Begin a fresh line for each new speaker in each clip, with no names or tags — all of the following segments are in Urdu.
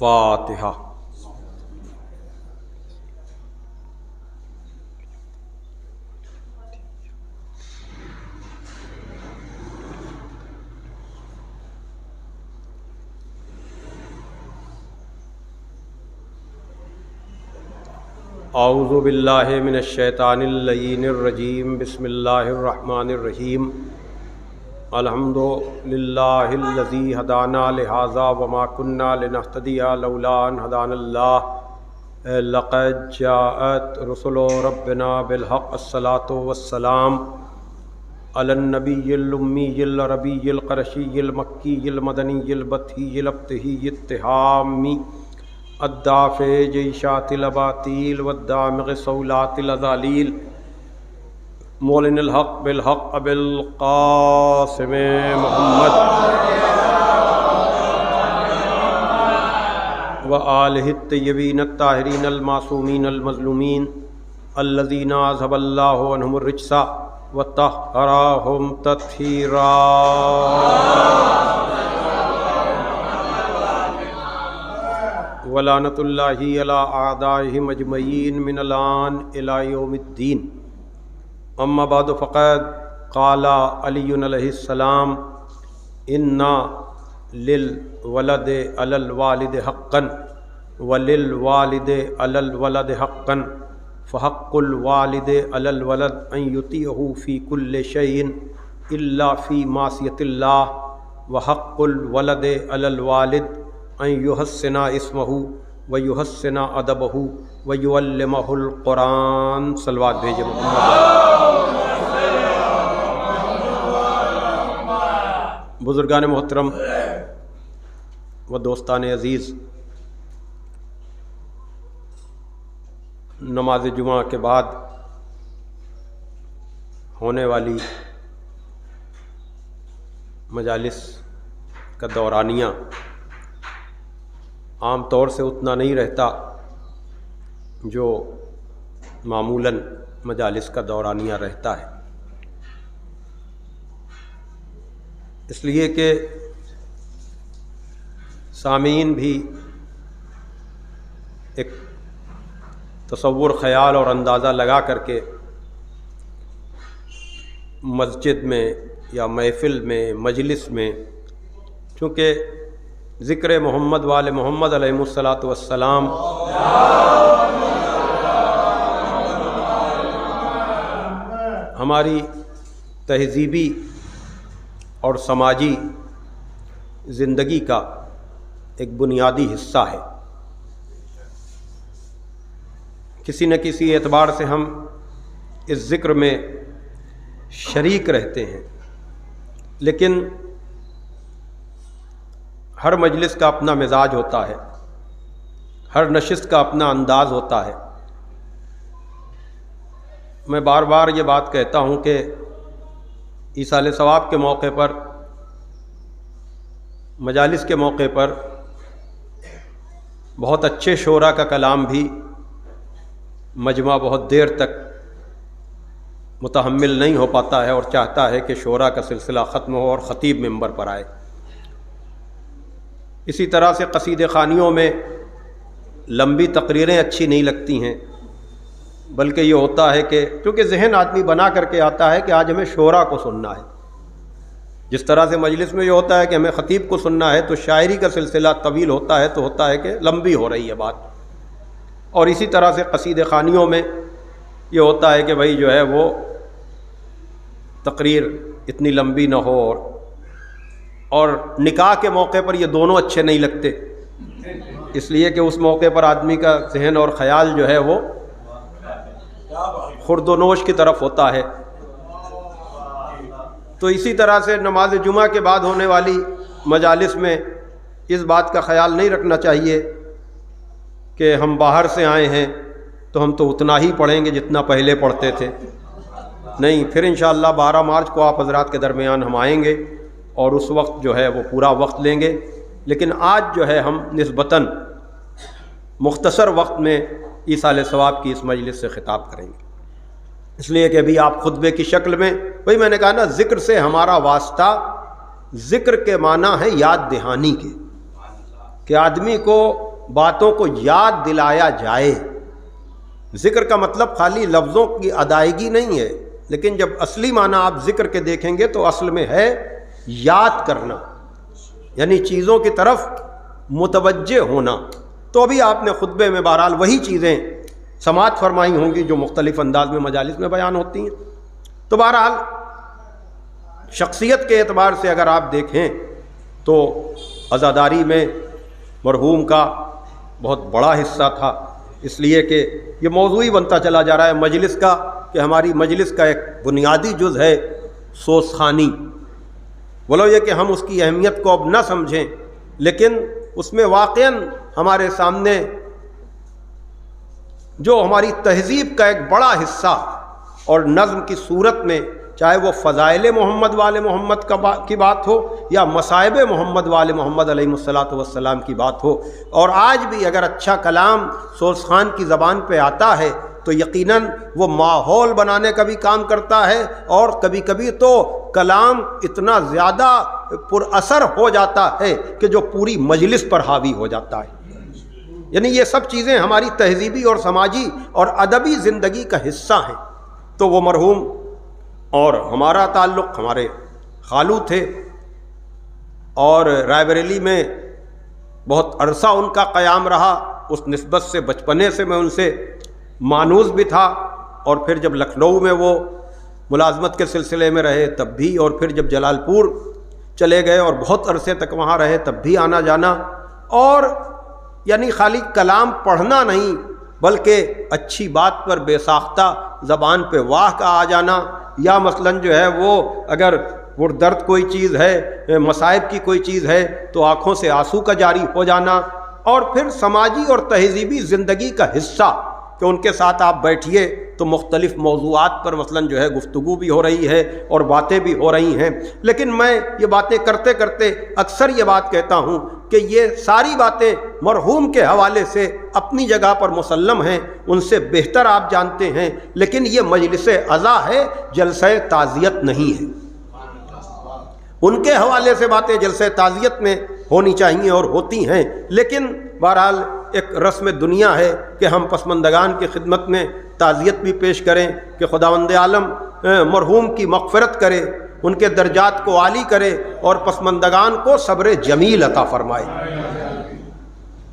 فاتحہ۔ اعوذ باللہ من الشیطان اللعین الرجیم، بسم اللہ الرحمن الرحیم۔ الحمد للہ الذی ہدانا لہذا وما کنا لنہتدی لولا ان ہدانا اللہ، لقد جاءت رسل ربنا بالحق، الصلاۃ والسلام علی النبی الامی العربی القرشی المکی المدنی البطحی الابتہی التہامی الدافع جیشات الاباطیل والدامغ صولات الازالیل، مولن الحق بالحق ابی القاسم محمد وآلہ الطیبین الطاہرین المعصومین المظلومین الذین اذھب اللہ عنہم الرجس وطہرہم تطہیرا۔ ولعنۃ اللہ علی اعدائہم اجمعین من الآن الی یوم الدین۔ اما بعد فقد قال علی علیہ السلام ان للولد علی الوالد حقا وللوالد علی الولد حقا فحق الوالد علی الولد ان یطیعہ فی کل شیء الا فی معصیۃ اللہ، وحق الولد علی الوالد ان یحسن اسمہ ویحسن ادبہ ویعلمہ القرآن۔ صلوات بھیجے محمد۔ بزرگان محترم و دوستان عزیز، نماز جمعہ کے بعد ہونے والی مجالس کا دورانیہ عام طور سے اتنا نہیں رہتا جو معمولاً مجالس کا دورانیہ رہتا ہے، اس لیے کہ سامعین بھی ایک تصور، خیال اور اندازہ لگا کر کے مسجد میں یا محفل میں، مجلس میں، چونکہ ذکر محمد وآل محمد علیہ الصلاۃ والسلام ہماری تہذیبی اور سماجی زندگی کا ایک بنیادی حصہ ہے۔ کسی نہ کسی اعتبار سے ہم اس ذکر میں شریک رہتے ہیں، لیکن ہر مجلس کا اپنا مزاج ہوتا ہے، ہر نشست کا اپنا انداز ہوتا ہے۔ میں بار بار یہ بات کہتا ہوں کہ ایصال ثواب کے موقع پر، مجالس کے موقع پر بہت اچھے شعراء کا کلام بھی مجمع بہت دیر تک متحمل نہیں ہو پاتا ہے اور چاہتا ہے کہ شعراء کا سلسلہ ختم ہو اور خطیب منبر پر آئے۔ اسی طرح سے قصیدہ خوانیوں میں لمبی تقریریں اچھی نہیں لگتی ہیں، بلکہ یہ ہوتا ہے کہ چونکہ ذہن آدمی بنا کر کے آتا ہے کہ آج ہمیں شعراء کو سننا ہے، جس طرح سے مجلس میں یہ ہوتا ہے کہ ہمیں خطیب کو سننا ہے، تو شاعری کا سلسلہ طویل ہوتا ہے تو ہوتا ہے کہ لمبی ہو رہی ہے بات، اور اسی طرح سے قصیدہ خوانیوں میں یہ ہوتا ہے کہ بھائی جو ہے وہ تقریر اتنی لمبی نہ ہو، اور نکاح کے موقع پر یہ دونوں اچھے نہیں لگتے، اس لیے کہ اس موقع پر آدمی کا ذہن اور خیال جو ہے وہ خورد و نوش کی طرف ہوتا ہے۔ تو اسی طرح سے نماز جمعہ کے بعد ہونے والی مجالس میں اس بات کا خیال نہیں رکھنا چاہیے کہ ہم باہر سے آئے ہیں تو ہم تو اتنا ہی پڑھیں گے جتنا پہلے پڑھتے تھے۔ نہیں، پھر انشاءاللہ 12 مارچ کو آپ حضرات کے درمیان ہم آئیں گے اور اس وقت جو ہے وہ پورا وقت لیں گے، لیکن آج جو ہے ہم نسبتاً مختصر وقت میں ایصال ثواب کی اس مجلس سے خطاب کریں گے، اس لیے کہ ابھی آپ خطبے کی شکل میں، وہی میں نے کہا نا، ذکر سے ہمارا واسطہ، ذکر کے معنی ہے یاد دہانی کے، کہ آدمی کو باتوں کو یاد دلایا جائے۔ ذکر کا مطلب خالی لفظوں کی ادائیگی نہیں ہے، لیکن جب اصلی معنی آپ ذکر کے دیکھیں گے تو اصل میں ہے یاد کرنا، یعنی چیزوں کی طرف متوجہ ہونا۔ تو ابھی آپ نے خطبے میں بہرحال وہی چیزیں سماعت فرمائی ہوں گی جو مختلف انداز میں مجالس میں بیان ہوتی ہیں۔ تو بہرحال شخصیت کے اعتبار سے اگر آپ دیکھیں تو عزاداری میں مرحوم کا بہت بڑا حصہ تھا، اس لیے کہ یہ موضوعی بنتا چلا جا رہا ہے مجلس کا، کہ ہماری مجلس کا ایک بنیادی جز ہے سوز خوانی۔ بولو یہ کہ ہم اس کی اہمیت کو اب نہ سمجھیں، لیکن اس میں واقعاً ہمارے سامنے جو ہماری تہذیب کا ایک بڑا حصہ اور نظم کی صورت میں، چاہے وہ فضائل محمد والے محمد کی بات ہو یا مصائب محمد والے محمد علیہ الصلاۃ والسلام کی بات ہو، اور آج بھی اگر اچھا کلام سوز خان کی زبان پہ آتا ہے تو یقیناً وہ ماحول بنانے کا بھی کام کرتا ہے، اور کبھی کبھی تو کلام اتنا زیادہ پر اثر ہو جاتا ہے کہ جو پوری مجلس پر حاوی ہو جاتا ہے۔ یعنی یہ سب چیزیں ہماری تہذیبی اور سماجی اور ادبی زندگی کا حصہ ہیں۔ تو وہ مرحوم اور ہمارا تعلق، ہمارے خالو تھے، اور رائے بریلی میں بہت عرصہ ان کا قیام رہا، اس نسبت سے بچپنے سے میں ان سے مانوس بھی تھا، اور پھر جب لکھنؤ میں وہ ملازمت کے سلسلے میں رہے تب بھی، اور پھر جب جلال پور چلے گئے اور بہت عرصے تک وہاں رہے تب بھی آنا جانا، اور یعنی خالی کلام پڑھنا نہیں بلکہ اچھی بات پر بے ساختہ زبان پہ واہ کا آ جانا، یا مثلاً جو ہے وہ اگر درد کوئی چیز ہے، مصائب کی کوئی چیز ہے تو آنکھوں سے آنسو کا جاری ہو جانا، اور پھر سماجی اور تہذیبی زندگی کا حصہ کہ ان کے ساتھ آپ بیٹھیے تو مختلف موضوعات پر مثلاً جو ہے گفتگو بھی ہو رہی ہے اور باتیں بھی ہو رہی ہیں۔ لیکن میں یہ باتیں کرتے کرتے اکثر یہ بات کہتا ہوں کہ یہ ساری باتیں مرحوم کے حوالے سے اپنی جگہ پر مسلم ہیں، ان سے بہتر آپ جانتے ہیں، لیکن یہ مجلس عزا ہے، جلسہ تعزیت نہیں ہے۔ ان کے حوالے سے باتیں جلسہ تعزیت میں ہونی چاہیے اور ہوتی ہیں، لیکن بہرحال ایک رسم دنیا ہے کہ ہم پسماندگان کی خدمت میں تعزیت بھی پیش کریں کہ خداوند عالم مرحوم کی مغفرت کرے، ان کے درجات کو عالی کرے اور پسماندگان کو صبر جمیل عطا فرمائے۔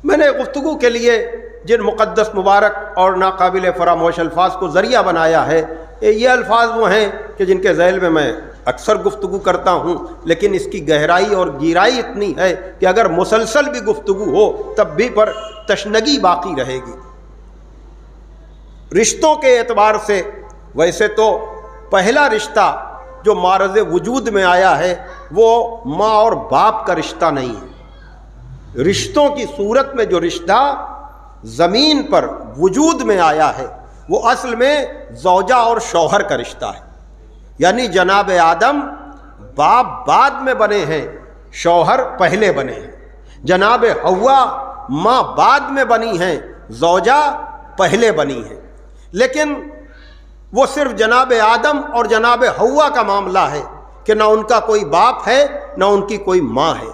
میں نے گفتگو کے لیے جن مقدس مبارک اور ناقابل فراموش الفاظ کو ذریعہ بنایا ہے، یہ الفاظ وہ ہیں کہ جن کے ذیل میں اکثر گفتگو کرتا ہوں، لیکن اس کی گہرائی اور گہرائی اتنی ہے کہ اگر مسلسل بھی گفتگو ہو تب بھی پر تشنگی باقی رہے گی۔ رشتوں کے اعتبار سے ویسے تو پہلا رشتہ جو معرض وجود میں آیا ہے وہ ماں اور باپ کا رشتہ نہیں ہے۔ رشتوں کی صورت میں جو رشتہ زمین پر وجود میں آیا ہے وہ اصل میں زوجہ اور شوہر کا رشتہ ہے، یعنی جناب آدم باپ بعد میں بنے ہیں، شوہر پہلے بنے ہیں۔ جناب حوا ماں بعد میں بنی ہیں، زوجہ پہلے بنی ہیں، لیکن وہ صرف جناب آدم اور جناب حوا کا معاملہ ہے کہ نہ ان کا کوئی باپ ہے نہ ان کی کوئی ماں ہے۔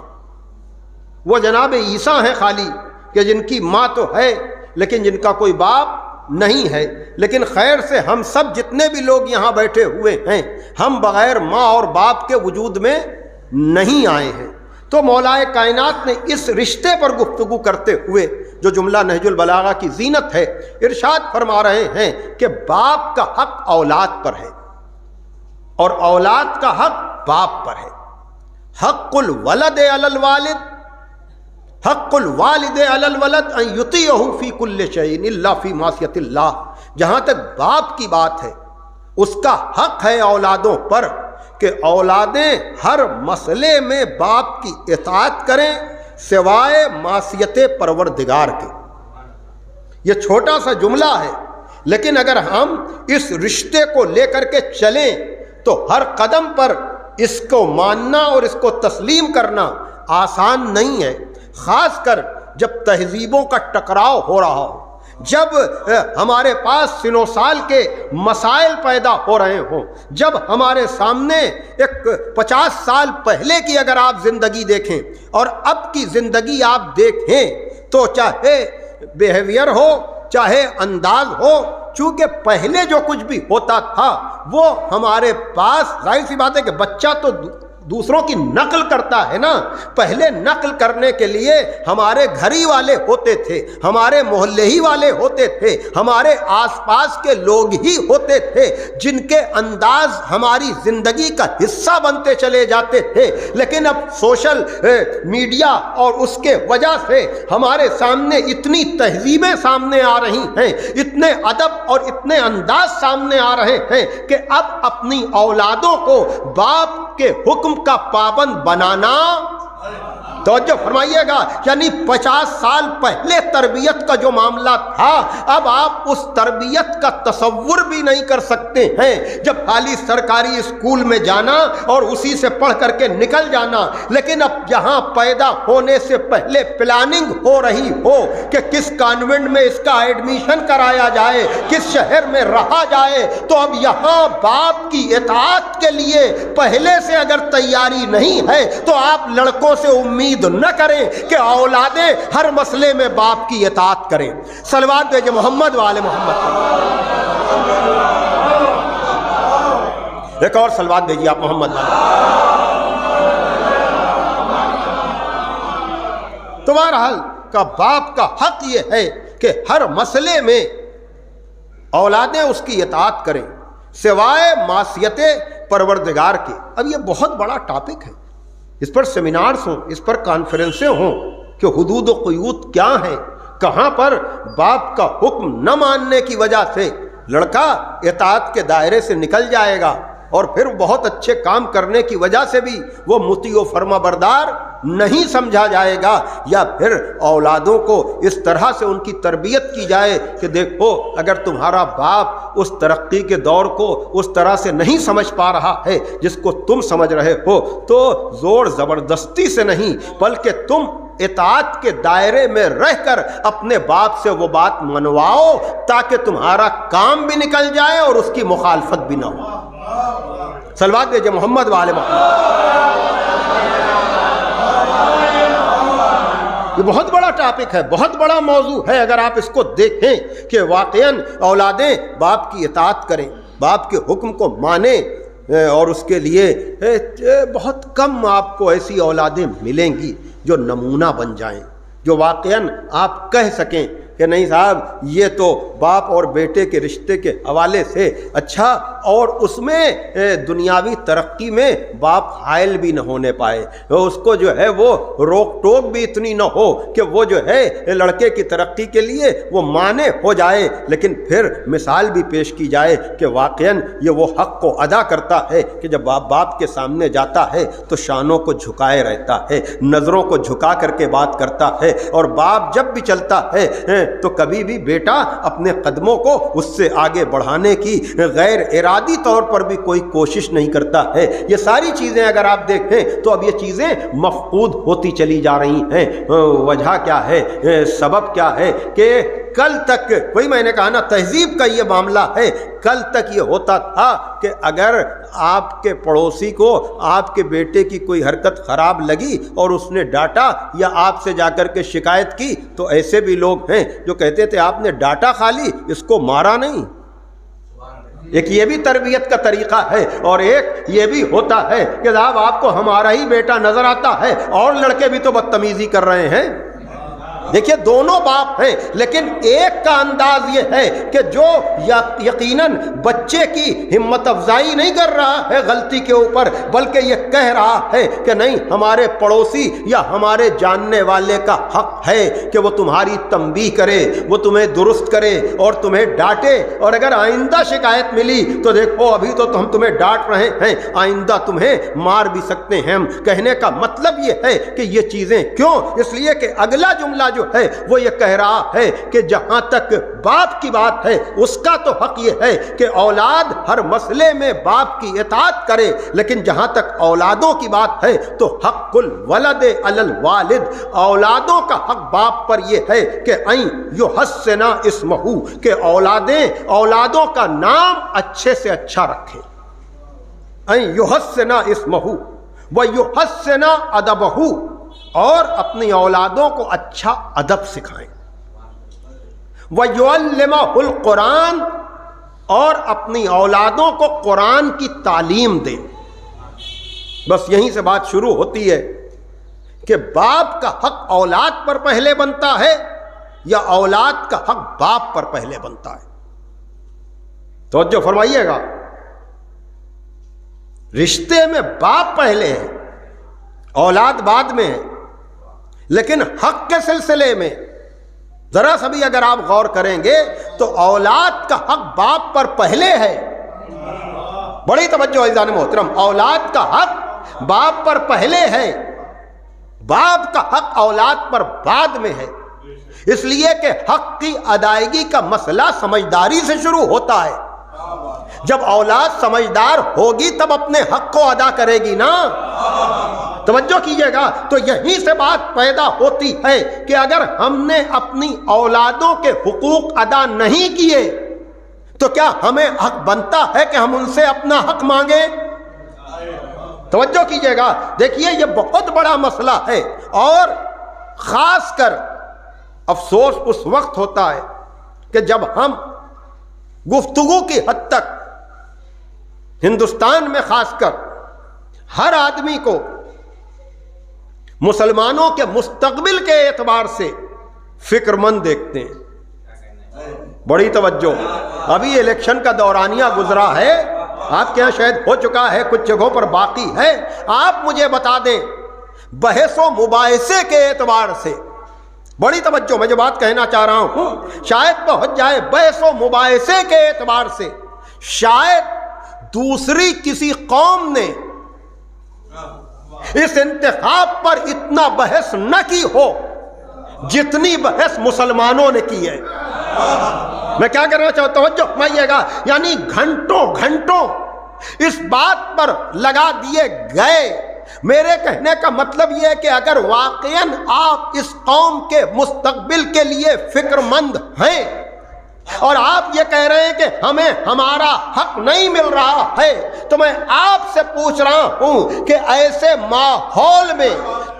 وہ جناب عیسیٰ ہیں خالی کہ جن کی ماں تو ہے لیکن جن کا کوئی باپ نہیں ہے۔ لیکن خیر سے ہم سب جتنے بھی لوگ یہاں بیٹھے ہوئے ہیں ہم بغیر ماں اور باپ کے وجود میں نہیں آئے ہیں۔ تو مولائے کائنات نے اس رشتے پر گفتگو کرتے ہوئے جو جملہ نہج البلاغہ کی زینت ہے ارشاد فرما رہے ہیں کہ باپ کا حق اولاد پر ہے اور اولاد کا حق باپ پر ہے۔ حق الولد علی الوالد، حق الوالد علی الولد ان یطیعہ فی کل شیء الا فی معصیۃ اللہ۔ جہاں تک باپ کی بات ہے اس کا حق ہے اولادوں پر کہ اولادیں ہر مسئلے میں باپ کی اطاعت کریں سوائے معصیت پروردگار کے۔ یہ چھوٹا سا جملہ ہے لیکن اگر ہم اس رشتے کو لے کر کے چلیں تو ہر قدم پر اس کو ماننا اور اس کو تسلیم کرنا آسان نہیں ہے، خاص کر جب تہذیبوں کا ٹکراؤ ہو رہا ہو، جب ہمارے پاس سن و سال کے مسائل پیدا ہو رہے ہوں، جب ہمارے سامنے ایک 50 سال پہلے کی اگر آپ زندگی دیکھیں اور اب کی زندگی آپ دیکھیں تو چاہے بیہیویئر ہو چاہے انداز ہو، چونکہ پہلے جو کچھ بھی ہوتا تھا وہ ہمارے پاس، ظاہر سی بات ہے کہ بچہ تو دوسروں کی نقل کرتا ہے نا، پہلے نقل کرنے کے لیے ہمارے گھر ہی والے ہوتے تھے، ہمارے محلے ہی والے ہوتے تھے، ہمارے آس پاس کے لوگ ہی ہوتے تھے جن کے انداز ہماری زندگی کا حصہ بنتے چلے جاتے تھے۔ لیکن اب سوشل میڈیا اور اس کے وجہ سے ہمارے سامنے اتنی تہذیبیں سامنے آ رہی ہیں، اتنے ادب اور اتنے انداز سامنے آ رہے ہیں کہ اب اپنی اولادوں کو باپ کے حکم کا پابند بنانا، توجہ فرمائیے گا، یعنی 50 سال پہلے تربیت کا جو معاملہ تھا اب آپ اس تربیت کا تصور بھی نہیں کر سکتے ہیں۔ جب خالی سرکاری اسکول میں جانا اور اسی سے پڑھ کر کے نکل جانا، لیکن اب یہاں پیدا ہونے سے پہلے پلاننگ ہو رہی ہو کہ کس کانوینٹ میں اس کا ایڈمیشن کرایا جائے، کس شہر میں رہا جائے، تو اب یہاں باپ کی اطاعت کے لیے پہلے سے اگر تیاری نہیں ہے تو آپ لڑکوں سے امید نہ کریں کہ اولادیں ہر مسئلے میں باپ کی اطاعت کریں۔ صلوات بھیجے محمد وآل محمد۔ ایک اور صلوات بھیجیے آپ محمد والے۔ تو بہرحال کا باپ کا حق یہ ہے کہ ہر مسئلے میں اولادیں اس کی اطاعت کریں سوائے معصیت پروردگار کے۔ اب یہ بہت بڑا ٹاپک ہے، اس پر سیمینارز ہوں، اس پر کانفرنسیں ہوں کہ حدود و قیود کیا ہیں، کہاں پر باپ کا حکم نہ ماننے کی وجہ سے لڑکا اطاعت کے دائرے سے نکل جائے گا اور پھر بہت اچھے کام کرنے کی وجہ سے بھی وہ مطیع و فرما بردار نہیں سمجھا جائے گا، یا پھر اولادوں کو اس طرح سے ان کی تربیت کی جائے کہ دیکھو اگر تمہارا باپ اس ترقی کے دور کو اس طرح سے نہیں سمجھ پا رہا ہے جس کو تم سمجھ رہے ہو، تو زور زبردستی سے نہیں بلکہ تم اطاعت کے دائرے میں رہ کر اپنے باپ سے وہ بات منواؤ تاکہ تمہارا کام بھی نکل جائے اور اس کی مخالفت بھی نہ ہو۔ صلوات بھیجے محمد وآل محمد۔ یہ بہت بڑا ٹاپک ہے، بہت بڑا موضوع ہے۔ اگر آپ اس کو دیکھیں کہ واقعاً اولادیں باپ کی اطاعت کریں، باپ کے حکم کو مانیں، اور اس کے لیے بہت کم آپ کو ایسی اولادیں ملیں گی جو نمونہ بن جائیں، جو واقعاً آپ کہہ سکیں کہ نہیں صاحب یہ تو باپ اور بیٹے کے رشتے کے حوالے سے اچھا، اور اس میں دنیاوی ترقی میں باپ حائل بھی نہ ہونے پائے، اس کو جو ہے وہ روک ٹوک بھی اتنی نہ ہو کہ وہ جو ہے لڑکے کی ترقی کے لیے وہ مانع ہو جائے، لیکن پھر مثال بھی پیش کی جائے کہ واقعاً یہ وہ حق کو ادا کرتا ہے کہ جب باپ کے سامنے جاتا ہے تو شانوں کو جھکائے رہتا ہے، نظروں کو جھکا کر کے بات کرتا ہے، اور باپ جب بھی چلتا ہے تو کبھی بھی بیٹا اپنے قدموں کو اس سے آگے بڑھانے کی غیر ارادی طور پر بھی کوئی کوشش نہیں کرتا ہے۔ یہ ساری چیزیں اگر آپ دیکھیں تو اب یہ چیزیں مفقود ہوتی چلی جا رہی ہیں۔ وجہ کیا ہے، سبب کیا ہے کہ کل تک، وہی میں نے کہا نا، تہذیب کا یہ معاملہ ہے۔ کل تک یہ ہوتا تھا کہ اگر آپ کے پڑوسی کو آپ کے بیٹے کی کوئی حرکت خراب لگی اور اس نے ڈانٹا یا آپ سے جا کر کے شکایت کی، تو ایسے بھی لوگ ہیں جو کہتے تھے آپ نے ڈانٹا خالی، اس کو مارا نہیں۔ ایک یہ بھی تربیت کا طریقہ ہے، اور ایک یہ بھی ہوتا ہے کہ صاحب آپ کو ہمارا ہی بیٹا نظر آتا ہے اور لڑکے بھی تو بدتمیزی کر رہے ہیں۔ دیکھیے دونوں باپ ہیں، لیکن ایک کا انداز یہ ہے کہ جو یقیناً بچے کی ہمت افزائی نہیں کر رہا ہے غلطی کے اوپر، بلکہ یہ کہہ رہا ہے کہ نہیں، ہمارے پڑوسی یا ہمارے جاننے والے کا حق ہے کہ وہ تمہاری تنبیہ کرے، وہ تمہیں درست کرے اور تمہیں ڈانٹے، اور اگر آئندہ شکایت ملی تو دیکھو ابھی تو ہم تمہیں ڈانٹ رہے ہیں، آئندہ تمہیں مار بھی سکتے ہیں ہم۔ کہنے کا مطلب یہ ہے کہ یہ چیزیں کیوں، اس لیے کہ اگلا جملہ جو ہے وہ یہ کہہ رہا ہے کہ جہاں تک باپ کی بات ہے اس کا تو حق یہ ہے کہ اولاد ہر مسئلے میں باپ کی اطاعت کرے، لیکن جہاں تک اولادوں کی بات ہے تو حق الولد علی الوالد، اولادوں کا حق باپ پر یہ ہے کہ این یحسن اسمہ، کہ اولادوں کا نام اچھے سے اچھا رکھے، این یحسن اسمہ ویحسن ادبہ، اور اپنی اولادوں کو اچھا ادب سکھائیں. وَيُعَلِّمَهُ الْقُرْآنَ، اور اپنی اولادوں کو قرآن کی تعلیم دیں. بس یہیں سے بات شروع ہوتی ہے کہ باپ کا حق اولاد پر پہلے بنتا ہے یا اولاد کا حق باپ پر پہلے بنتا ہے. توجہ فرمائیے گا، رشتے میں باپ پہلے ہے، اولاد بعد میں ہے، لیکن حق کے سلسلے میں ذرا سا بھی اگر آپ غور کریں گے تو اولاد کا حق باپ پر پہلے ہے. بڑی توجہ عزیزان محترم، اولاد کا حق باپ پر پہلے ہے، باپ کا حق اولاد پر بعد میں ہے. اس لیے کہ حق کی ادائیگی کا مسئلہ سمجھداری سے شروع ہوتا ہے. جب اولاد سمجھدار ہوگی تب اپنے حق کو ادا کرے گی نا. توجہ کیجئے گا، تو یہیں سے بات پیدا ہوتی ہے کہ اگر ہم نے اپنی اولادوں کے حقوق ادا نہیں کیے تو کیا ہمیں حق بنتا ہے کہ ہم ان سے اپنا حق مانگیں؟ توجہ کیجئے گا، دیکھیے یہ بہت بڑا مسئلہ ہے، اور خاص کر افسوس اس وقت ہوتا ہے کہ جب ہم گفتگو کی حد تک ہندوستان میں خاص کر ہر آدمی کو مسلمانوں کے مستقبل کے اعتبار سے فکر مند دیکھتے ہیں. بڑی توجہ، ابھی الیکشن کا دورانیہ گزرا ہے، آپ کے یہاں شاید ہو چکا ہے، کچھ جگہوں پر باقی ہے. آپ مجھے بتا دیں بحث و مباحثے کے اعتبار سے، بڑی توجہ، میں جو بات کہنا چاہ رہا ہوں شاید پہنچ جائے، بحث و مباحثے کے اعتبار سے شاید دوسری کسی قوم نے اس انتخاب پر اتنا بحث نہ کی ہو جتنی بحث مسلمانوں نے کی ہے. میں کیا کرنا چاہتا ہوں، توجہ فرمائیے گا، یعنی گھنٹوں گھنٹوں اس بات پر لگا دیے گئے. میرے کہنے کا مطلب یہ ہے کہ اگر واقعاً آپ اس قوم کے مستقبل کے لیے فکر مند ہیں اور آپ یہ کہہ رہے ہیں کہ ہمیں ہمارا حق نہیں مل رہا ہے، تو میں آپ سے پوچھ رہا ہوں کہ ایسے ماحول میں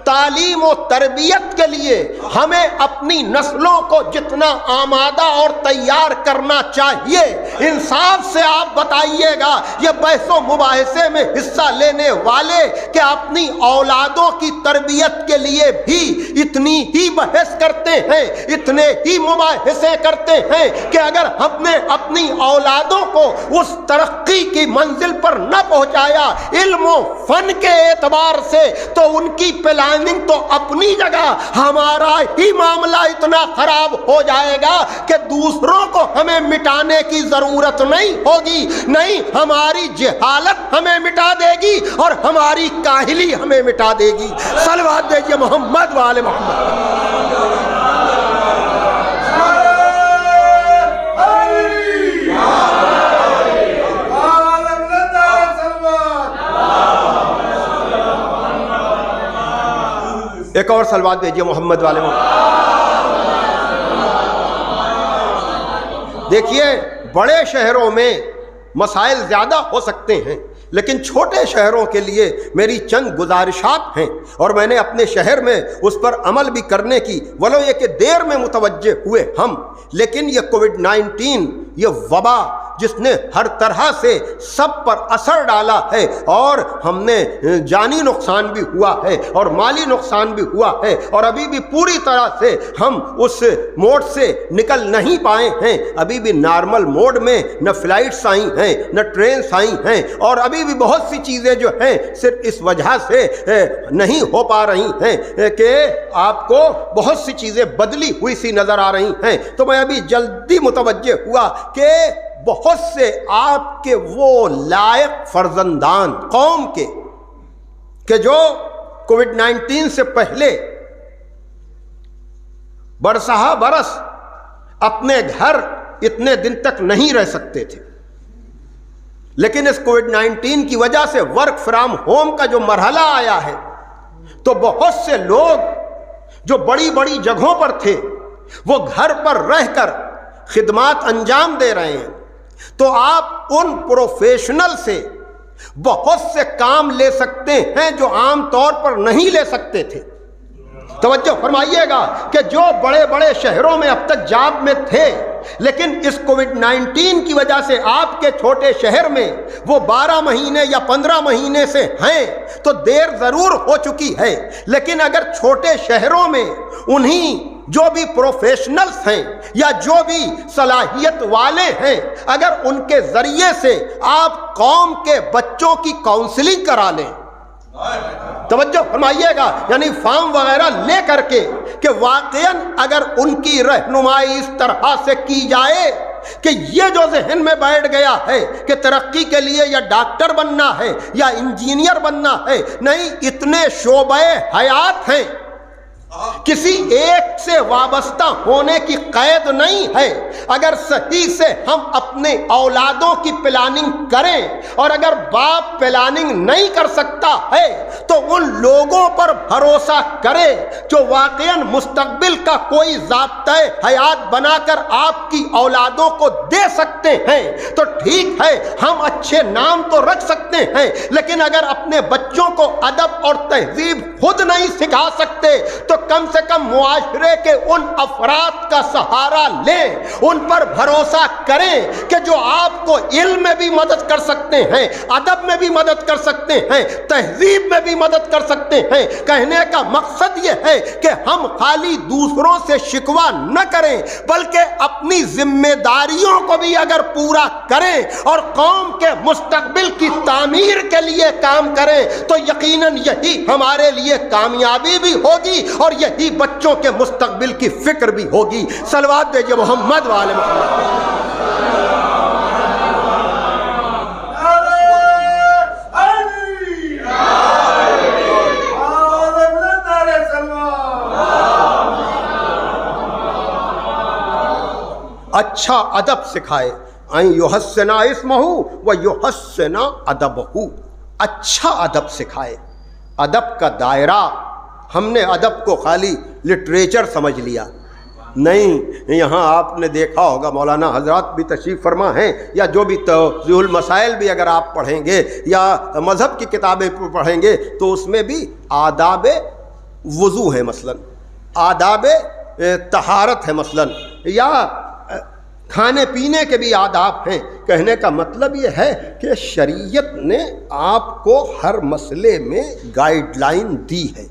تعلیم و تربیت کے لیے ہمیں اپنی نسلوں کو جتنا آمادہ اور تیار کرنا چاہیے، انصاف سے آپ بتائیے گا یہ بحث و مباحثے میں حصہ لینے والے کہ اپنی اولادوں کی تربیت کے لیے بھی اتنی ہی بحث کرتے ہیں، اتنے ہی مباحثے کرتے ہیں کہ اگر ہم نے اپنی اولادوں کو اس ترقی کی منزل پر نہ پہنچایا علم و فن کے اعتبار سے تو ان کی پلاننگ تو اپنی جگہ، ہمارا ہی معاملہ اتنا خراب ہو جائے گا کہ دوسروں کو ہمیں مٹانے کی ضرورت نہیں ہوگی. نہیں، ہماری جہالت ہمیں مٹا دے گی اور ہماری کاہلی ہمیں مٹا دے گی. صلوات دیجیے محمد وآل محمد. ایک اور صلوات بھیجیے محمد والے محمد. دیکھیے بڑے شہروں میں مسائل زیادہ ہو سکتے ہیں، لیکن چھوٹے شہروں کے لیے میری چند گزارشات ہیں، اور میں نے اپنے شہر میں اس پر عمل بھی کرنے کی، ولو یہ کہ دیر میں متوجہ ہوئے ہم، لیکن یہ کووڈ-19 یہ وبا جس نے ہر طرح سے سب پر اثر ڈالا ہے، اور ہم نے جانی نقصان بھی ہوا ہے اور مالی نقصان بھی ہوا ہے، اور ابھی بھی پوری طرح سے ہم اس موڈ سے نکل نہیں پائے ہیں. ابھی بھی نارمل موڈ میں نہ فلائٹس آئی ہیں نہ ٹرینس آئی ہیں، اور ابھی بھی بہت سی چیزیں جو ہیں صرف اس وجہ سے نہیں ہو پا رہی ہیں کہ آپ کو بہت سی چیزیں بدلی ہوئی سی نظر آ رہی ہیں. تو میں ابھی جلدی متوجہ ہوا کہ بہت سے آپ کے وہ لائق فرزندان قوم کے کہ جو کووڈ-19 سے پہلے برسہ برس اپنے گھر اتنے دن تک نہیں رہ سکتے تھے، لیکن اس کووڈ-19 کی وجہ سے ورک فرام ہوم کا جو مرحلہ آیا ہے تو بہت سے لوگ جو بڑی بڑی جگہوں پر تھے وہ گھر پر رہ کر خدمات انجام دے رہے ہیں. تو آپ ان پروفیشنل سے بہت سے کام لے سکتے ہیں جو عام طور پر نہیں لے سکتے تھے. توجہ فرمائیے گا کہ جو بڑے بڑے شہروں میں اب تک جاب میں تھے، لیکن اس کووڈ-19 کی وجہ سے آپ کے چھوٹے شہر میں وہ 12 مہینے یا 15 مہینے سے ہیں تو دیر ضرور ہو چکی ہے، لیکن اگر چھوٹے شہروں میں انہی جو بھی پروفیشنلز ہیں یا جو بھی صلاحیت والے ہیں، اگر ان کے ذریعے سے آپ قوم کے بچوں کی کاؤنسلنگ کرا لیں، توجہ فرمائیے گا، یعنی فارم وغیرہ لے کر کے کہ واقعاً اگر ان کی رہنمائی اس طرح سے کی جائے کہ یہ جو ذہن میں بیٹھ گیا ہے کہ ترقی کے لیے یا ڈاکٹر بننا ہے یا انجینئر بننا ہے، نہیں، اتنے شعبے حیات ہیں، کسی ایک سے وابستہ ہونے کی قید نہیں ہے۔ اگر صحیح سے ہم اپنے اولادوں کی پلاننگ کریں، اور اگر باپ پلاننگ نہیں کر سکتا ہے تو ان لوگوں پر بھروسہ کرے جو واقعاً مستقبل کا کوئی ضابطۂ حیات بنا کر آپ کی اولادوں کو دے سکتے ہیں، تو ٹھیک ہے، ہم اچھے نام تو رکھ سکتے ہیں، لیکن اگر اپنے بچوں کو ادب اور تہذیب خود نہیں سکھا سکتے تو کم سے کم معاشرے کے ان افراد کا سہارا لیں، ان پر بھروسہ کریں کہ جو آپ کو علم میں بھی مدد کر سکتے ہیں، ادب میں بھی مدد کر سکتے ہیں، تہذیب میں بھی مدد کر سکتے ہیں۔ کہنے کا مقصد یہ ہے کہ ہم خالی دوسروں سے شکوہ نہ کریں بلکہ اپنی ذمہ داریوں کو بھی اگر پورا کریں اور قوم کے مستقبل کی تعمیر کے لیے کام کریں تو یقیناً یہی ہمارے لیے کامیابی بھی ہوگی اور یہی بچوں کے مستقبل کی فکر بھی ہوگی۔ صلوات دیجئے محمد وآل محمد۔ اچھا ادب سکھائے، ان یحسن اسمہ و یحسن ادبہ، اچھا ادب سکھائے۔ ادب کا دائرہ، ہم نے ادب کو خالی لٹریچر سمجھ لیا، نہیں، یہاں آپ نے دیکھا ہوگا مولانا حضرات بھی تشریف فرما ہیں، یا جو بھی توضیح المسائل بھی اگر آپ پڑھیں گے یا مذہب کی کتابیں پڑھیں گے تو اس میں بھی آداب وضو ہے مثلا، آداب طہارت ہے مثلا، یا کھانے پینے کے بھی آداب ہیں۔ کہنے کا مطلب یہ ہے کہ شریعت نے آپ کو ہر مسئلے میں گائیڈ لائن دی ہے۔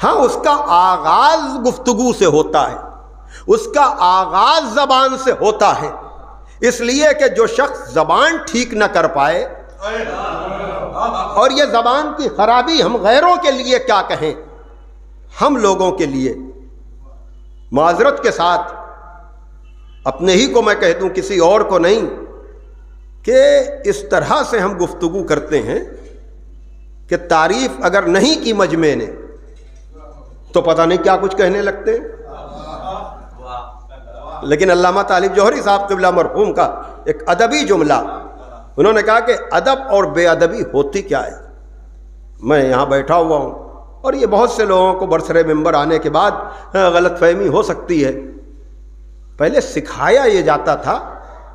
ہاں، اس کا آغاز گفتگو سے ہوتا ہے، اس کا آغاز زبان سے ہوتا ہے، اس لیے کہ جو شخص زبان ٹھیک نہ کر پائے، اور یہ زبان کی خرابی ہم غیروں کے لیے کیا کہیں، ہم لوگوں کے لیے معذرت کے ساتھ اپنے ہی کو میں کہہ دوں، کسی اور کو نہیں، کہ اس طرح سے ہم گفتگو کرتے ہیں کہ تعریف اگر نہیں کی مجمع نے تو پتہ نہیں کیا کچھ کہنے لگتے ہیں۔ لیکن علامہ طالب جوہری صاحب قبلہ مرحوم کا ایک ادبی جملہ، انہوں نے کہا کہ ادب اور بے ادبی ہوتی کیا ہے۔ میں یہاں بیٹھا ہوا ہوں اور یہ بہت سے لوگوں کو برسر ممبر آنے کے بعد غلط فہمی ہو سکتی ہے، پہلے سکھایا یہ جاتا تھا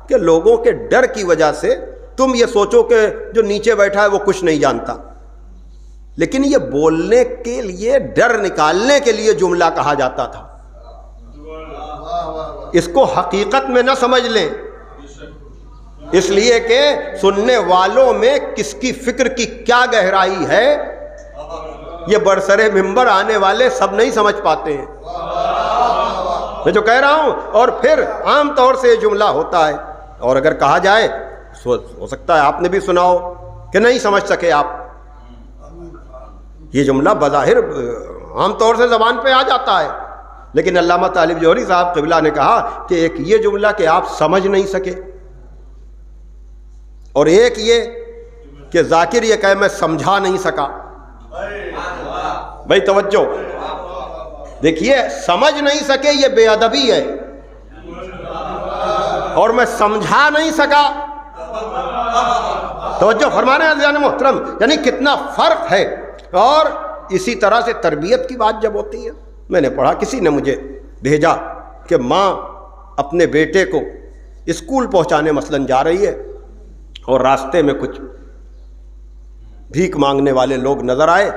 کہ لوگوں کے ڈر کی وجہ سے تم یہ سوچو کہ جو نیچے بیٹھا ہے وہ کچھ نہیں جانتا، لیکن یہ بولنے کے لیے، ڈر نکالنے کے لیے جملہ کہا جاتا تھا۔ اس کو حقیقت میں نہ سمجھ لیں، اس لیے کہ سننے والوں میں کس کی فکر کی کیا گہرائی ہے یہ برسر ممبر آنے والے سب نہیں سمجھ پاتے ہیں، میں جو کہہ رہا ہوں۔ اور پھر عام طور سے یہ جملہ ہوتا ہے، اور اگر کہا جائے ہو سکتا ہے آپ نے بھی سنا ہو کہ نہیں سمجھ سکے آپ، یہ جملہ بظاہر عام طور سے زبان پہ آ جاتا ہے، لیکن علامہ طالب جوہری صاحب قبلہ نے کہا کہ ایک یہ جملہ کہ آپ سمجھ نہیں سکے، اور ایک یہ کہ ذاکر یہ کہے میں سمجھا نہیں سکا۔ بھائی توجہ دیکھیے، سمجھ نہیں سکے یہ بے ادبی ہے، اور میں سمجھا نہیں سکا، توجہ فرمانے عزیزان محترم، یعنی کتنا فرق ہے۔ اور اسی طرح سے تربیت کی بات جب ہوتی ہے، میں نے پڑھا، کسی نے مجھے بھیجا کہ ماں اپنے بیٹے کو اسکول پہنچانے مثلاً جا رہی ہے اور راستے میں کچھ بھیک مانگنے والے لوگ نظر آئے،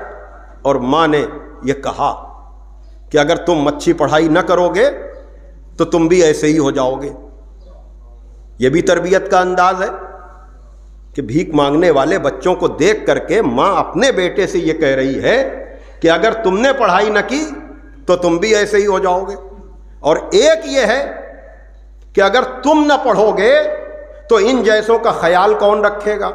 اور ماں نے یہ کہا کہ اگر تم اچھی پڑھائی نہ کرو گے تو تم بھی ایسے ہی ہو جاؤ گے۔ یہ بھی تربیت کا انداز ہے کہ بھیک مانگنے والے بچوں کو دیکھ کر کے ماں اپنے بیٹے سے یہ کہہ رہی ہے کہ اگر تم نے پڑھائی نہ کی تو تم بھی ایسے ہی ہو جاؤ گے۔ اور ایک یہ ہے کہ اگر تم نہ پڑھو گے تو ان جیسوں کا خیال کون رکھے گا؟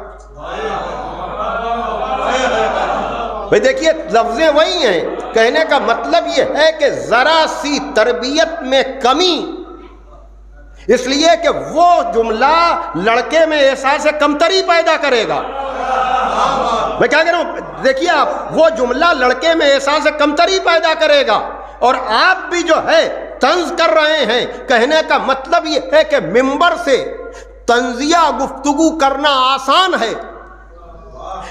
بھئی دیکھیے لفظیں وہی ہیں، کہنے کا مطلب یہ ہے کہ ذرا سی تربیت میں کمی، اس لیے کہ وہ جملہ لڑکے میں احساس کمتری پیدا کرے گا۔ میں کیا کہہ رہا ہوں، دیکھیے آپ، وہ جملہ لڑکے میں احساس کمتری پیدا کرے گا، اور آپ بھی جو ہے طنز کر رہے ہیں۔ کہنے کا مطلب یہ ہے کہ منبر سے طنزیہ گفتگو کرنا آسان ہے،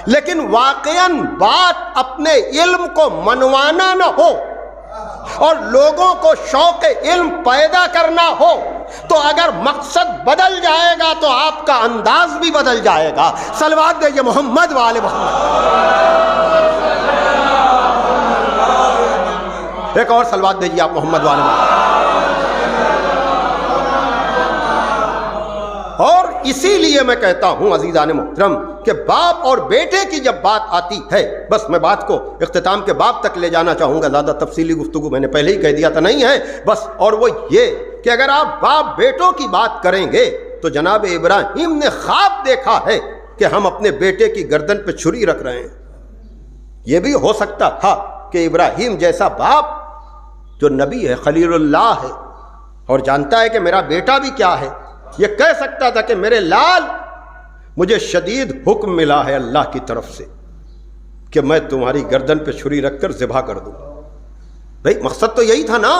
لیکن واقعاً بات اپنے علم کو منوانا نہ ہو اور لوگوں کو شوق علم پیدا کرنا ہو تو اگر مقصد بدل جائے گا تو آپ کا انداز بھی بدل جائے گا۔ صلوات دیجئے محمد وآل محمد۔ ایک اور صلوات دیجئے آپ محمد وآل محمد۔ اور اسی لیے میں کہتا ہوں عزیزان محترم کہ باپ اور بیٹے کی جب بات آتی ہے، بس میں بات کو اختتام کے باب تک لے جانا چاہوں گا، زیادہ تفصیلی گفتگو میں نے پہلے ہی کہہ دیا تھا نہیں ہے بس، اور وہ یہ کہ اگر آپ باپ بیٹوں کی بات کریں گے تو جناب ابراہیم نے خواب دیکھا ہے کہ ہم اپنے بیٹے کی گردن پہ چھری رکھ رہے ہیں۔ یہ بھی ہو سکتا تھا کہ ابراہیم جیسا باپ جو نبی ہے، خلیل اللہ ہے، اور جانتا ہے کہ میرا بیٹا بھی کیا ہے، یہ کہہ سکتا تھا کہ میرے لال، مجھے شدید حکم ملا ہے اللہ کی طرف سے کہ میں تمہاری گردن پہ چھری رکھ کر ذبح کر دوں۔ بھئی مقصد تو یہی تھا نا،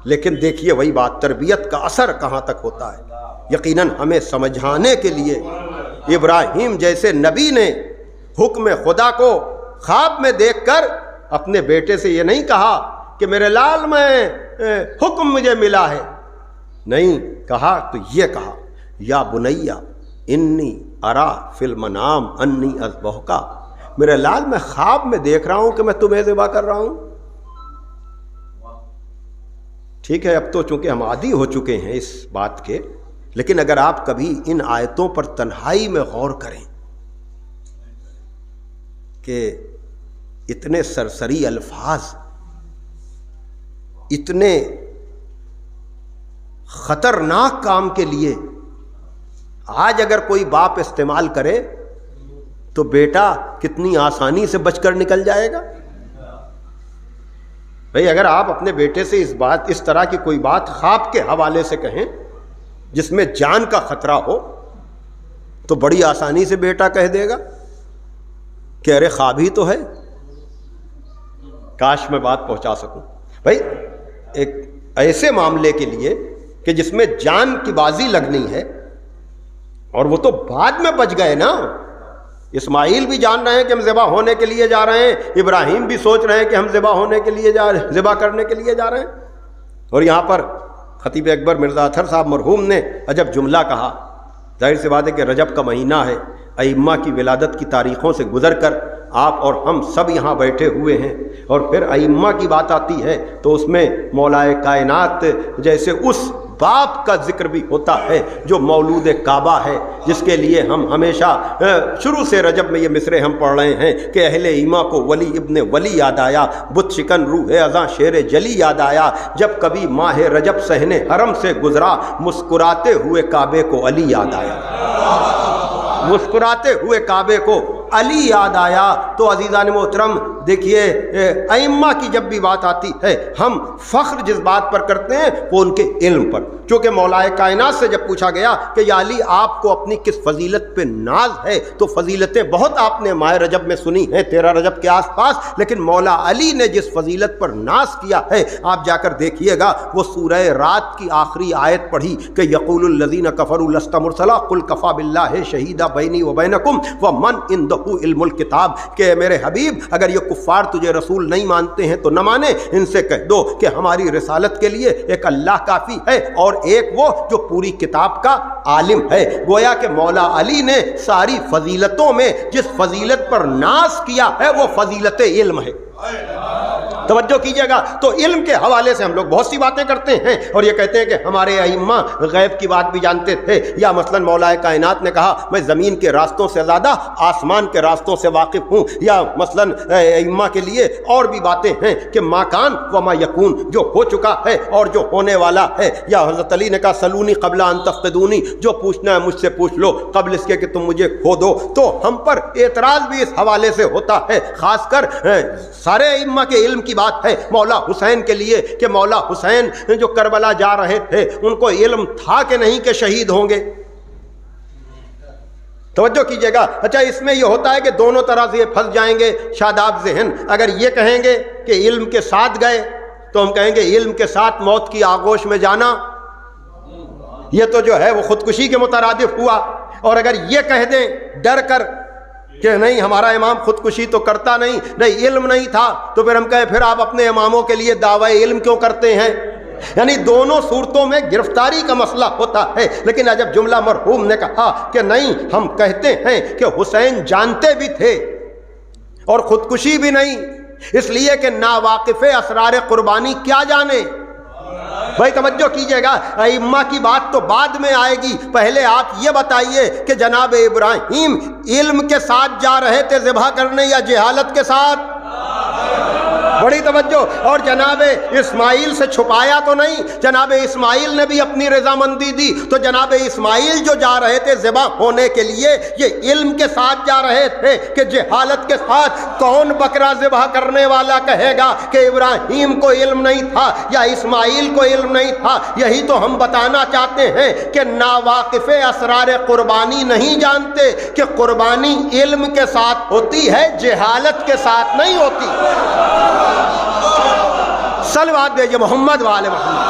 لیکن دیکھیے وہی بات، تربیت کا اثر کہاں تک ہوتا ہے۔ یقیناً ہمیں سمجھانے کے لیے ابراہیم جیسے نبی نے حکم خدا کو خواب میں دیکھ کر اپنے بیٹے سے یہ نہیں کہا کہ میرے لال میں حکم مجھے ملا ہے، نہیں کہا تو یہ کہا یا بنیا انی ارا فی المنام انی اذبحک، میرے لال میں خواب میں دیکھ رہا ہوں کہ میں تمہیں ذبح کر رہا ہوں۔ ٹھیک ہے، اب تو چونکہ ہم عادی ہو چکے ہیں اس بات کے، لیکن اگر آپ کبھی ان آیتوں پر تنہائی میں غور کریں کہ اتنے سرسری الفاظ، اتنے خطرناک کام کے لیے آج اگر کوئی باپ استعمال کرے تو بیٹا کتنی آسانی سے بچ کر نکل جائے گا۔ بھئی اگر آپ اپنے بیٹے سے اس طرح کی کوئی بات خواب کے حوالے سے کہیں جس میں جان کا خطرہ ہو تو بڑی آسانی سے بیٹا کہہ دے گا کہ ارے خواب ہی تو ہے۔ کاش میں بات پہنچا سکوں۔ بھئی ایک ایسے معاملے کے لیے کہ جس میں جان کی بازی لگنی ہے، اور وہ تو بعد میں بچ گئے نا، اسماعیل بھی جان رہے ہیں کہ ہم ذبح ہونے کے لیے جا رہے ہیں، ابراہیم بھی سوچ رہے ہیں کہ ہم ذبح ہونے کے لیے ذبح کرنے کے لیے جا رہے ہیں، اور یہاں پر خطیب اکبر مرزا اطہر صاحب مرحوم نے عجب جملہ کہا۔ ظاہر سی بات ہے کہ رجب کا مہینہ ہے، ائمہ کی ولادت کی تاریخوں سے گزر کر آپ اور ہم سب یہاں بیٹھے ہوئے ہیں، اور پھر ائمہ کی بات آتی ہے تو اس میں مولا کائنات جیسے اس باپ کا ذکر بھی ہوتا ہے جو مولود کعبہ ہے، جس کے لیے ہم ہمیشہ شروع سے رجب میں یہ مصرے ہم پڑھ رہے ہیں کہ اہل ایما کو ولی ابن ولی یاد آیا، بت شکن روح ازاں شیر جلی یاد آیا، جب کبھی ماہ رجب صحن حرم سے گزرا مسکراتے ہوئے کعبے کو علی یاد آیا، مسکراتے ہوئے کعبے کو علی یاد آیا۔ تو عزیزان محترم دیکھیے ائمہ کی جب بھی بات آتی ہے ہم فخر جس بات پر کرتے ہیں وہ ان کے علم پر، چونکہ مولا کائنات سے جب پوچھا گیا کہ یا علی آپ کو اپنی کس فضیلت پہ ناز ہے، تو فضیلتیں بہت آپ نے ماہ رجب میں سنی ہیں 13 رجب کے آس پاس، لیکن مولا علی نے جس فضیلت پر ناز کیا ہے آپ جا کر دیکھیے گا، وہ سورہ رات کی آخری آیت پڑھی کہ یقول الذین کفروا لست مرسلا قل کفی باللہ شہیدا بینی و بینکم ومن عندہ علم الکتاب، کہ میرے حبیب اگر یہ کفار تجھے رسول نہیں مانتے ہیں تو نہ مانے، ان سے کہہ دو کہ ہماری رسالت کے لیے ایک اللہ کافی ہے اور ایک وہ جو پوری کتاب کا عالم ہے۔ گویا کہ مولا علی نے ساری فضیلتوں میں جس فضیلت پر ناز کیا ہے وہ فضیلت علم ہے۔ توجہ کیجیے گا. تو علم کے حوالے سے ہم لوگ بہت سی باتیں کرتے ہیں اور یہ کہتے ہیں کہ ہمارے ائمہ غیب کی بات بھی جانتے تھے, یا مثلا مولا کائنات نے کہا میں زمین کے راستوں سے زیادہ آسمان کے راستوں سے واقف ہوں, یا مثلا ائمہ کے لیے اور بھی باتیں ہیں کہ ما کان و ما یکون, جو ہو چکا ہے اور جو ہونے والا ہے, یا حضرت علی نے کہا سلونی قبل ان تفقدونی, جو پوچھنا ہے مجھ سے پوچھ لو قبل اس کے کہ تم مجھے کھو دو. تو ہم پر اعتراض بھی اس حوالے سے ہوتا ہے, خاص کر سارے ائمہ کے علم کی بات ہے مولا حسین کے لیے کہ مولا حسین جو کربلا جا رہے تھے ان کو علم تھا کہ نہیں کہ شہید ہوں گے. توجہ کیجیے گا. اچھا اس میں یہ ہوتا ہے کہ دونوں طرح سے یہ پھنس جائیں گے شاداب ذہن. اگر یہ کہیں گے کہ علم کے ساتھ گئے تو ہم کہیں گے علم کے ساتھ موت کی آغوش میں جانا یہ تو جو ہے وہ خودکشی کے مترادف ہوا. اور اگر یہ کہہ دیں ڈر کر کہ نہیں ہمارا امام خودکشی تو کرتا نہیں, نہیں علم نہیں تھا, تو پھر ہم کہیں پھر آپ اپنے اماموں کے لیے دعوی علم کیوں کرتے ہیں. یعنی دونوں صورتوں میں گرفتاری کا مسئلہ ہوتا ہے. لیکن جب جملہ مرحوم نے کہا کہ نہیں ہم کہتے ہیں کہ حسین جانتے بھی تھے اور خودکشی بھی نہیں, اس لیے کہ ناواقف اسرار قربانی کیا جانے. بھائی توجہ کیجئے گا, ائمہ کی بات تو بعد میں آئے گی, پہلے آپ یہ بتائیے کہ جناب ابراہیم علم کے ساتھ جا رہے تھے ذبح کرنے یا جہالت کے ساتھ. بڑی توجہ. اور جناب اسماعیل سے چھپایا تو نہیں, جناب اسماعیل نے بھی اپنی رضامندی دی. تو جناب اسماعیل جو جا رہے تھے ذبح ہونے کے لیے یہ علم کے ساتھ جا رہے تھے کہ جہالت کے ساتھ. کون بکرا ذبح کرنے والا کہے گا کہ ابراہیم کو علم نہیں تھا یا اسماعیل کو علم نہیں تھا. یہی تو ہم بتانا چاہتے ہیں کہ ناواقف اسرار قربانی نہیں جانتے کہ قربانی علم کے ساتھ ہوتی ہے, جہالت کے ساتھ نہیں ہوتی. صلوات بھیجئے محمد والے محمد.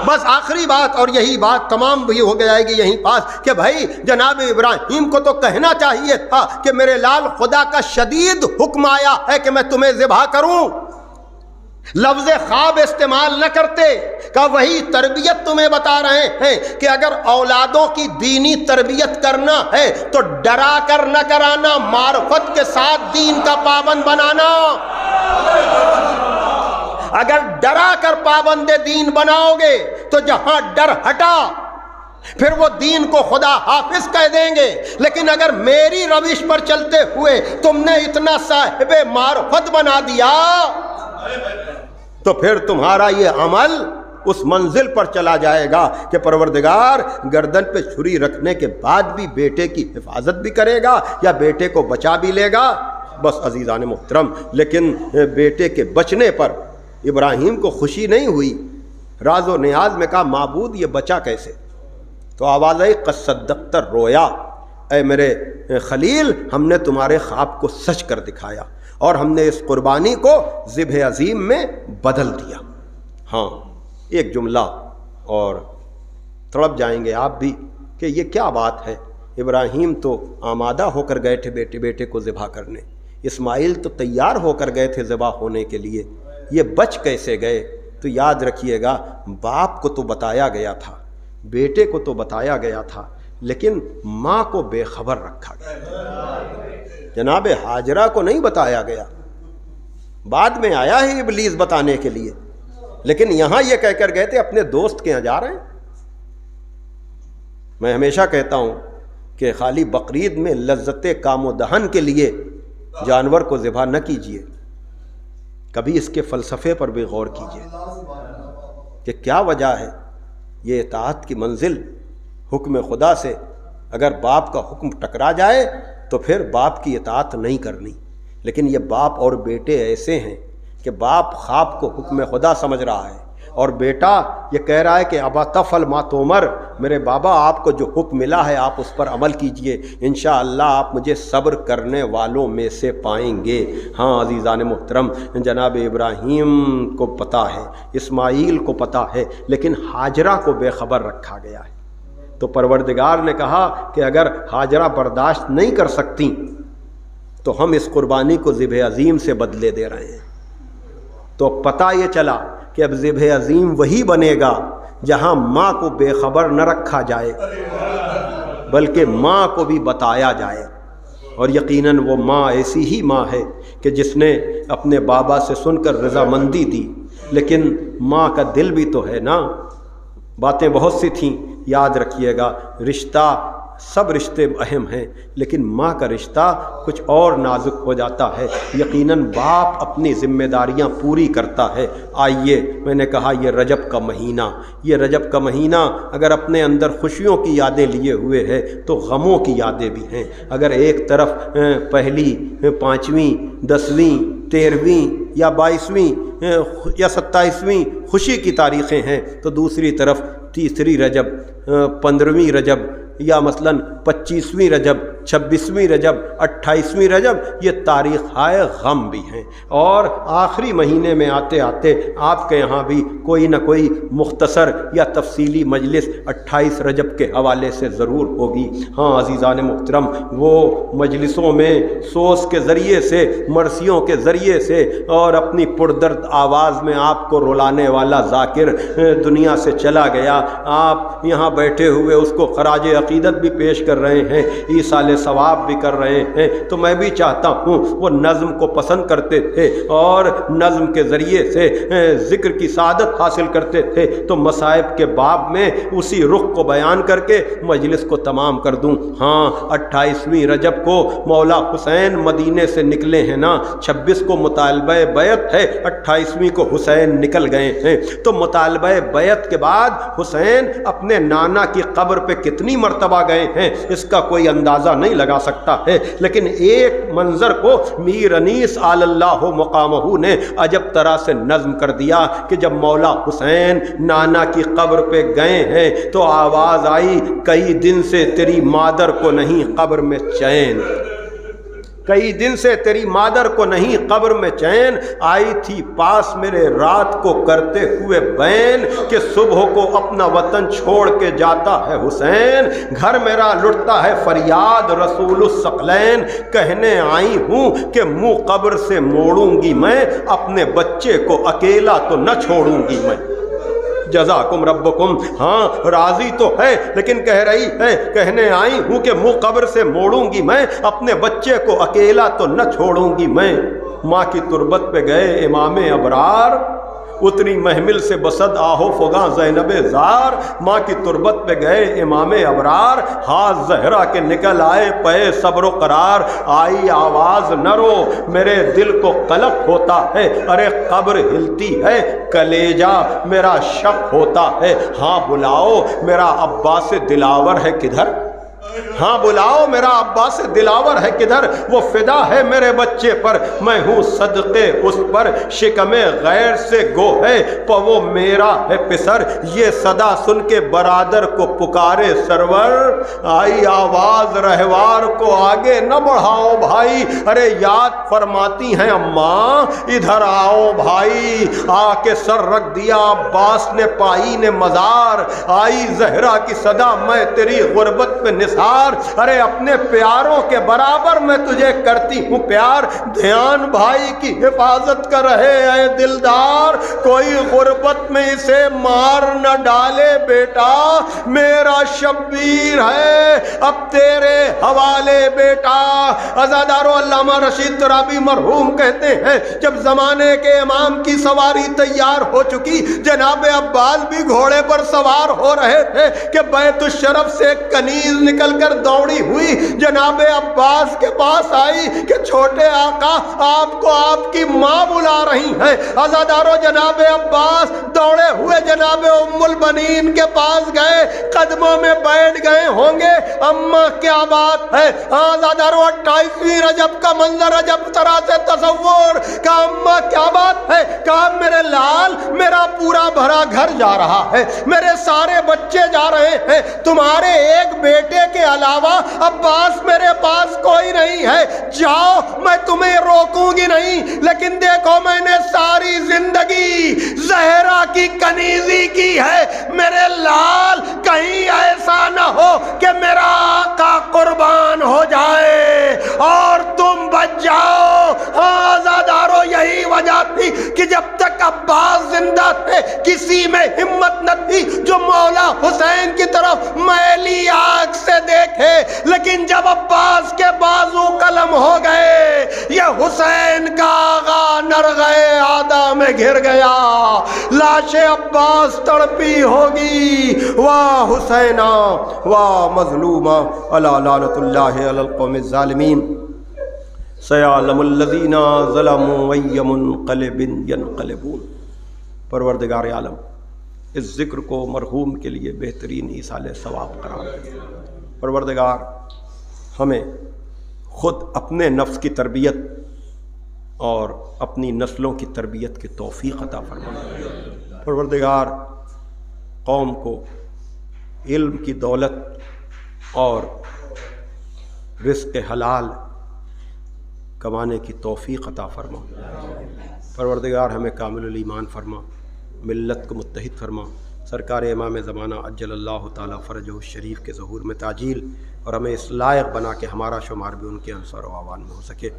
بس آخری بات, اور یہی بات تمام بھی ہو جائے گی یہیں پاس, کہ بھائی جناب ابراہیم کو تو کہنا چاہیے تھا کہ میرے لال خدا کا شدید حکم آیا ہے کہ میں تمہیں ذبح کروں. لفظ خواب استعمال نہ کرتے, کہ وہی تربیت تمہیں بتا رہے ہیں کہ اگر اولادوں کی دینی تربیت کرنا ہے تو ڈرا کر نہ کرانا, معرفت کے ساتھ دین کا پابند بنانا. اگر ڈرا کر پابند دین بناؤ گے تو جہاں ڈر ہٹا پھر وہ دین کو خدا حافظ کہہ دیں گے. لیکن اگر میری روش پر چلتے ہوئے تم نے اتنا صاحب معرفت بنا دیا تو پھر تمہارا یہ عمل اس منزل پر چلا جائے گا کہ پروردگار گردن پہ چھری رکھنے کے بعد بھی بیٹے کی حفاظت بھی کرے گا یا بیٹے کو بچا بھی لے گا. بس عزیزان محترم, لیکن بیٹے کے بچنے پر ابراہیم کو خوشی نہیں ہوئی. راز و نیاز میں کہا معبود یہ بچا کیسے؟ تو آواز آئی قد صدقت رویا, اے میرے خلیل ہم نے تمہارے خواب کو سچ کر دکھایا اور ہم نے اس قربانی کو ذبح عظیم میں بدل دیا. ہاں ایک جملہ اور تڑپ جائیں گے آپ بھی کہ یہ کیا بات ہے. ابراہیم تو آمادہ ہو کر گئے تھے بیٹے کو ذبح کرنے, اسماعیل تو تیار ہو کر گئے تھے ذبح ہونے کے لیے, یہ بچ کیسے گئے؟ تو یاد رکھیے گا باپ کو تو بتایا گیا تھا, بیٹے کو تو بتایا گیا تھا, لیکن ماں کو بے خبر رکھا گیا. جناب ہاجرہ کو نہیں بتایا گیا, بعد میں آیا ہے ابلیس بتانے کے لیے, لیکن یہاں یہ کہہ کر گئے تھے اپنے دوست کے یہاں جا رہے ہیں. میں ہمیشہ کہتا ہوں کہ خالی بقرعید میں لذت کام و دہن کے لیے جانور کو ذبح نہ کیجیے, کبھی اس کے فلسفے پر بھی غور کیجیے کہ کیا وجہ ہے. یہ اطاعت کی منزل حکم خدا سے اگر باپ کا حکم ٹکرا جائے تو پھر باپ کی اطاعت نہیں کرنی. لیکن یہ باپ اور بیٹے ایسے ہیں کہ باپ خواب کو حکم خدا سمجھ رہا ہے اور بیٹا یہ کہہ رہا ہے کہ ابا تفعل ما تؤمر, میرے بابا آپ کو جو حکم ملا ہے آپ اس پر عمل کیجئے, انشاءاللہ آپ مجھے صبر کرنے والوں میں سے پائیں گے. ہاں عزیزان محترم, جناب ابراہیم کو پتہ ہے, اسماعیل کو پتہ ہے, لیکن ہاجرہ کو بے خبر رکھا گیا ہے. تو پروردگار نے کہا کہ اگر ہاجرہ برداشت نہیں کر سکتی تو ہم اس قربانی کو ذبح عظیم سے بدلے دے رہے ہیں. تو پتہ یہ چلا کہ اب ذبح عظیم وہی بنے گا جہاں ماں کو بے خبر نہ رکھا جائے بلکہ ماں کو بھی بتایا جائے. اور یقیناً وہ ماں ایسی ہی ماں ہے کہ جس نے اپنے بابا سے سن کر رضامندی دی، لیکن ماں کا دل بھی تو ہے نا۔ باتیں بہت سی تھیں، یاد رکھیے گا، رشتہ سب رشتے اہم ہیں، لیکن ماں کا رشتہ کچھ اور نازک ہو جاتا ہے۔ یقیناً باپ اپنی ذمہ داریاں پوری کرتا ہے۔ آئیے، میں نے کہا یہ رجب کا مہینہ، یہ رجب کا مہینہ اگر اپنے اندر خوشیوں کی یادیں لیے ہوئے ہے تو غموں کی یادیں بھی ہیں۔ اگر ایک طرف پہلی، پانچویں، 10ویں، 13ویں یا 22ویں یا 27ویں خوشی کی تاریخیں ہیں تو دوسری طرف تیسری رجب، 15ویں رجب یا مثلاً 25ویں رجب، 26ویں رجب، 28ویں رجب، یہ تاریخ ہائے غم بھی ہیں۔ اور آخری مہینے میں آتے آتے آپ کے یہاں بھی کوئی نہ کوئی مختصر یا تفصیلی مجلس 28 رجب کے حوالے سے ضرور ہوگی۔ ہاں عزیزان محترم، وہ مجلسوں میں سوز کے ذریعے سے، مرثیوں کے ذریعے سے اور اپنی پردرد آواز میں آپ کو رلانے والا ذاکر دنیا سے چلا گیا، آپ یہاں بیٹھے ہوئے اس کو خراج عقیدت بھی پیش کر رہے ہیں، ایصال ثواب بھی کر رہے ہیں۔ تو میں بھی چاہتا ہوں، وہ نظم کو پسند کرتے تھے اور نظم کے ذریعے سے ذکر کی سعادت حاصل کرتے تھے، تو مصائب کے باب میں اسی رخ کو بیان کر کے مجلس کو تمام کر دوں۔ ہاں 28ویں رجب کو مولا حسین مدینے سے نکلے ہیں نا، 26 کو مطالبہ بیعت ہے، 28ویں کو حسین نکل گئے ہیں۔ تو مطالبہ بیعت کے بعد حسین اپنے نانا کی قبر پہ کتنی مرتبہ گئے ہیں اس کا کوئی اندازہ نہیں لگا سکتا ہے، لیکن ایک منظر کو میر انیس آل اللہ مقامہ نے عجب طرح سے نظم کر دیا کہ جب مولا حسین نانا کی قبر پہ گئے ہیں تو آواز آئی، کئی دن سے تیری مادر کو نہیں قبر میں چین، کئی دن سے تیری مادر کو نہیں قبر میں چین، آئی تھی پاس میرے رات کو کرتے ہوئے بین، کہ صبح کو اپنا وطن چھوڑ کے جاتا ہے حسین، گھر میرا لٹتا ہے فریاد رسول الثقلین، کہنے آئی ہوں کہ منہ قبر سے موڑوں گی میں، اپنے بچے کو اکیلا تو نہ چھوڑوں گی میں۔ جزاکم ربکم، ہاں راضی تو ہے لیکن کہہ رہی ہے، کہنے آئی ہوں کہ منہ قبر سے موڑوں گی میں، اپنے بچے کو اکیلا تو نہ چھوڑوں گی میں۔ ماں کی تربت پہ گئے امام ابرار، اتری محمل سے بسد آہو فگاں زینب زار، ماں کی تربت پہ گئے امام ابرار، ہاتھ زہرا کے نکل آئے پے صبر و قرار، آئی آواز نہ رو میرے دل کو قلق ہوتا ہے، ارے قبر ہلتی ہے کلیجہ میرا شق ہوتا ہے، ہاں بلاؤ میرا عباس دلاور ہے کدھر، ہاں بلاؤ میرا عباس دلاور ہے کدھر، وہ فدا ہے میرے بچے پر، میں ہوں صدقے اس پر، شکم غیر سے گو ہے وہ میرا ہے پسر، یہ صدا سن کے برادر کو پکارے سرور، آئی آواز رہوار کو آگے نہ بڑھاؤ بھائی، ارے یاد فرماتی ہیں اماں ادھر آؤ بھائی، آ کے سر رکھ دیا عباس نے پائی نے مزار، آئی زہرا کی صدا میں تیری غربت پہ نثار، ارے اپنے پیاروں کے برابر میں تجھے کرتی ہوں پیار، دھیان بھائی کی حفاظت کر رہے اے دلدار، کوئی غربت میں اسے مار نہ ڈالے بیٹا، میرا شبیر ہے اب تیرے حوالے بیٹا۔ عزادارو علامہ رشید ترابی مرحوم کہتے ہیں جب زمانے کے امام کی سواری تیار ہو چکی، جناب عباس بھی گھوڑے پر سوار ہو رہے تھے کہ بیت الشرف سے کنیز نکل کر دوڑی ہوئی جناب عباس کے پاس آئی کہ چھوٹے آقا آپ کو آپ کی ماں بلا رہی ہیں۔ عزادارو جناب عباس دوڑے ہوئے جناب ام البنین کے پاس گئے، قدموں میں بیٹھ گئے ہوں گے، اماں کیا بات ہے، عزادارو 28ویں رجب کا منظر عجب طرح سے تصور، کہا اماں کیا بات ہے، کہا میرے لال میرا پورا بھرا گھر جا رہا ہے، میرے سارے بچے جا رہے ہیں، تمہارے ایک بیٹے کے علاوہ عباس میرے پاس کوئی نہیں ہے، جاؤ میں تمہیں روکوں گی نہیں، لیکن دیکھو میں نے ساری زندگی زہرا کی کنیزی کی ہے، میرے لال کہیں ایسا نہ ہو کہ میرا آقا قربان ہو جائے اور تم بچ جاؤ۔ آزادارو یہی وجہ تھی کہ جب تک عباس زندہ تھے کسی میں ہمت نہ تھی جو مولا حسین کی طرف میلی آنکھ سے دیکھے، لیکن جب عباس کے بازو قلم ہو گئے، یہ حسین کا آغا نرغے عادا میں گھر گیا، لاش عباس تڑپی ہوگی، واہ حسینہ واہ مظلومہ، الا لعنت اللہ علی القوم الظالمین، سیعلم الذین ظلموا ای منقلب ینقلبون۔ پروردگار عالم اس ذکر کو مرحوم کے لیے بہترین ایصال ثواب قرار دے۔ پروردگار ہمیں خود اپنے نفس کی تربیت اور اپنی نسلوں کی تربیت کی توفیق عطا فرما۔ پروردگار قوم کو علم کی دولت اور رزق حلال کمانے کی توفیق عطا فرما۔ پروردگار ہمیں کامل الایمان فرما، ملت کو متحد فرما، سرکار امام زمانہ عجل اللہ تعالیٰ فرجہ الشریف کے ظہور میں تعجیل، اور ہمیں اس لائق بنا کہ ہمارا شمار بھی ان کے انصار و اعوان میں ہو سکے۔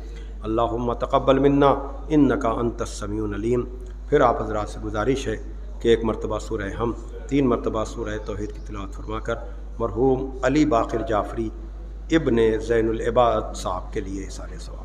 اللہم تقبل منا انکا انت السمیع العلیم۔ پھر آپ حضرات سے گزارش ہے کہ ایک مرتبہ سورہ ہم، 3 مرتبہ سورہ توحید کی تلاوت فرما کر مرحوم علی باقر جعفری ابن زین العباد صاحب کے لیے ایصال ثواب۔